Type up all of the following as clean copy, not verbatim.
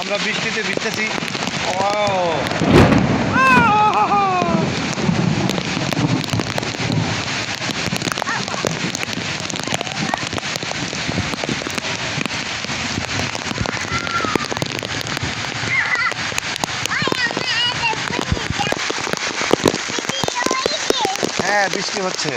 আমরা বৃষ্টিতে ভিজতেছি। হ্যাঁ, বৃষ্টি হচ্ছে।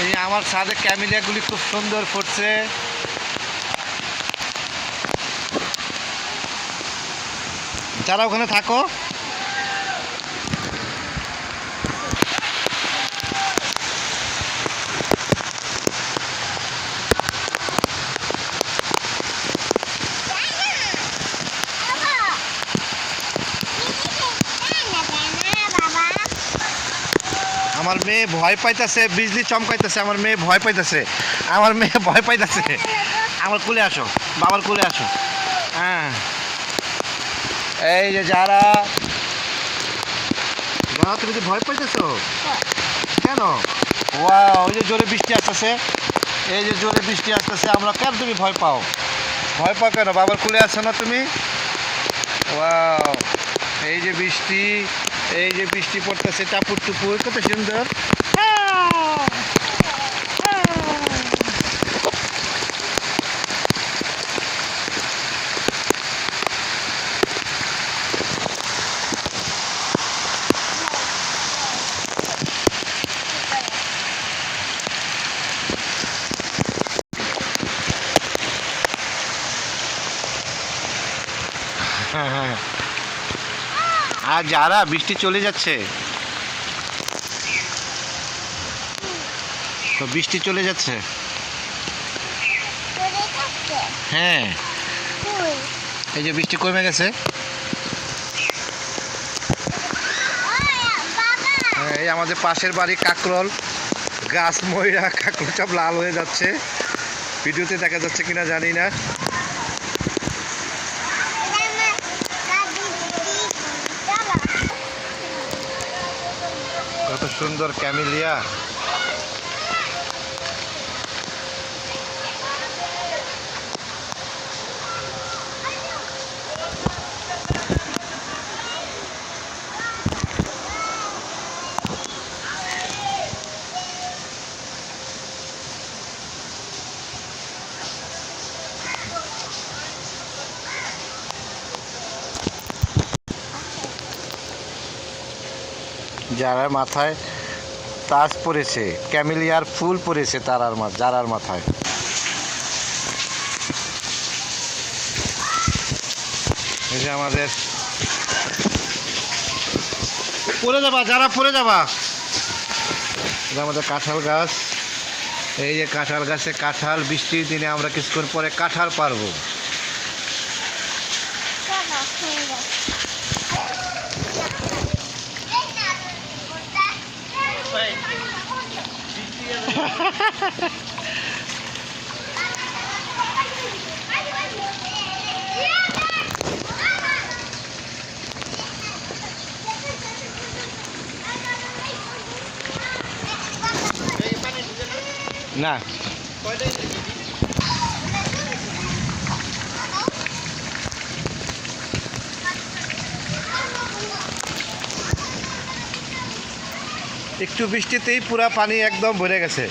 এই আমার ছাদে ক্যামেলিয়াগুলি খুব সুন্দর ফুটছে। যারা ওখানে থাকো, আমার মেয়ে ভয় পাইতেছে, বিজলি চমকাইতেছে, আমার মেয়ে ভয় পাইতেছে, আমার মেয়ে ভয় পাইতেছে। আমার কুলে আসো, বাবার কুলে আসো। হ্যাঁ, এই যে যারা তুমি যে ভয় পাইতেছো কেন? ওই যে জোরে বৃষ্টি আসতেছে, এই যে জোরে বৃষ্টি আসতেছে, আমরা কেন তুমি ভয় পাও? ভয় পাও কেন? বাবার কুলে আসো না তুমি? ওয়াও, এই যে বৃষ্টি, এই যে বৃষ্টি পড়তেছে টাপুর টুপুর, কত সুন্দর। আর যারা বৃষ্টি চলে যাচ্ছে, তো বৃষ্টি চলে যাচ্ছে। হ্যাঁ, এই যে বৃষ্টি কমে গেছে। এই আমাদের পাশের বাড়ি কাকরোল গাছ ময়রা, কাকরোল সব লাল হয়ে যাচ্ছে। ভিডিওতে দেখা যাচ্ছে কিনা জানি না। কত সুন্দর ক্যামেলিয়া। যারা মাথায় তাজ পড়েছে, ক্যামেলিয়ার ফুল পড়েছে যারার মাথায়। এই যে আমাদের পড়ে যাবা, যারা পড়ে যাবা। এটা আমাদের কাঁঠাল গাছ। এই যে কাঁঠাল গাছে কাঁঠাল, বৃষ্টির দিনে আমরা কিছুক্ষণ পরে কাঁঠাল পারবো। না, একটু বৃষ্টিতেই পুরা পানি একদম ভরে গেছে।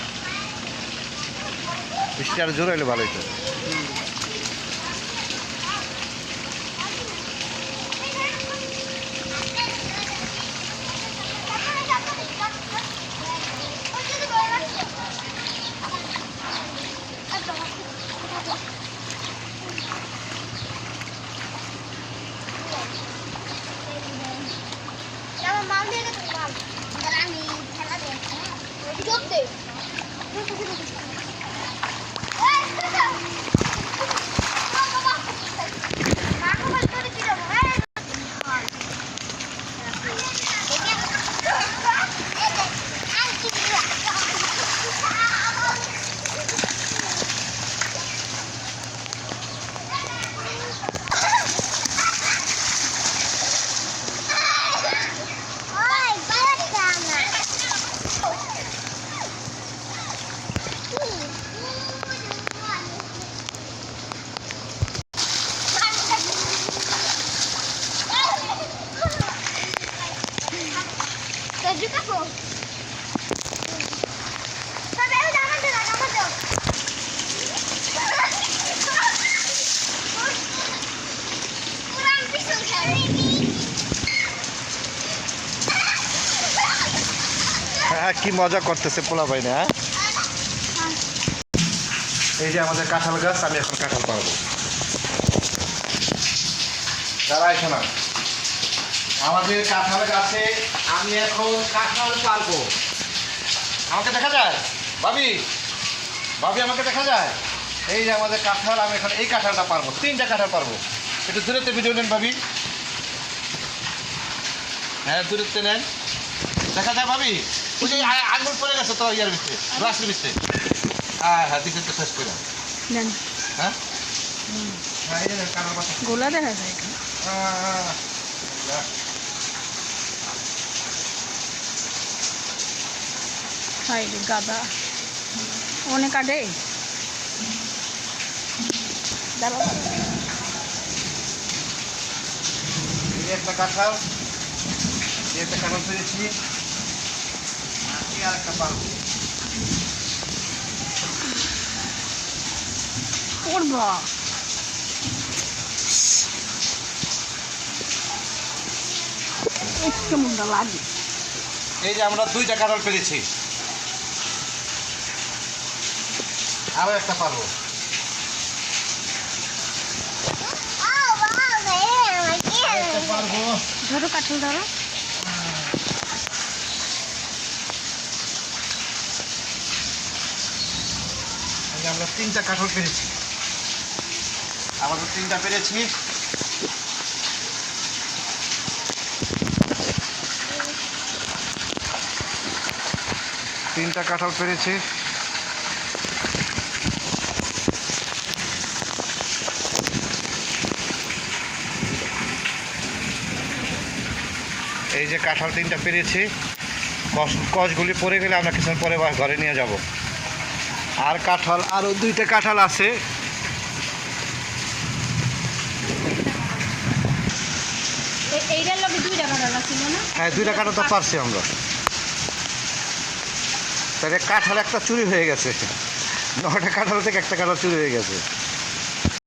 বৃষ্টি আর জোর হইলে ভালো হইতো। জুতা পো তবে ও জামা দে পুরান পিছন খেলে হ্যাঁ কি মজা করতেছে পোলা ভাই না। এই যে আমাদের কাঁঠাল গাছ, আমি এখন কাঁঠাল পারবো। দাঁড়া এসো না, আমাদের কাঁঠাল গাছে আমি এখন কাঁঠাল পারবো। আমাকে দেখা যায় ভাবি? ভাবি আমাকে দেখা যায়? এই যে আমাদের কাঁঠাল, আমি এখন এই কাঁঠালটা পারবো, 3টা কাঁঠাল পারবো। একটু দূরত্বে ভিডিও নেন ভাবি। হ্যাঁ দূরত্বে নেন, দেখা যায় ভাবি? ওই যে আঙুল পড়ে গেছে তো ইয়ার ভিতরে, গ্লাসের ভিতরে। হ্যাঁ হ্যাঁ দিকে তো শেষ করে। হ্যাঁ হ্যাঁ এই যে কাঁঠাল পাতা গোলা দেখা যায় হাইরে গাদা অনেক কাটে দাঁড়াও এই একটা কাঁঠাল, এই একটা কাঁঠাল পেয়েছি, আর একটা পারবো। করবা একটু মুন্ডা লাগে। এই যে আমরা 2টা কাঁঠাল পেরেছি, আরো একটা পারবো। একটা পারবো। ধরো কাঠল ধরো এই যে আমরা 3টা কাঁঠাল পেরেছি, আমাদের 3টা পেরেছি। তিনটা কাঁঠাল পেরেছি। এই যে কাঁঠাল 3টা পেরেছি, কষগুলি পড়ে গেলে আমরা কিছুক্ষণ পরে ঘরে নিয়ে যাব। আর কাঁঠাল আরও 2টা কাঁঠাল আছে। এইটার লগে 2টা কাঁঠাল ছিল না? হ্যাঁ 2টা কাঁঠাল তো পারছি আমরা। তাহলে কাঁঠাল একটা চুরি হয়ে গেছে, 9টা কাঁঠাল থেকে একটা কাঁঠাল চুরি হয়ে গেছে।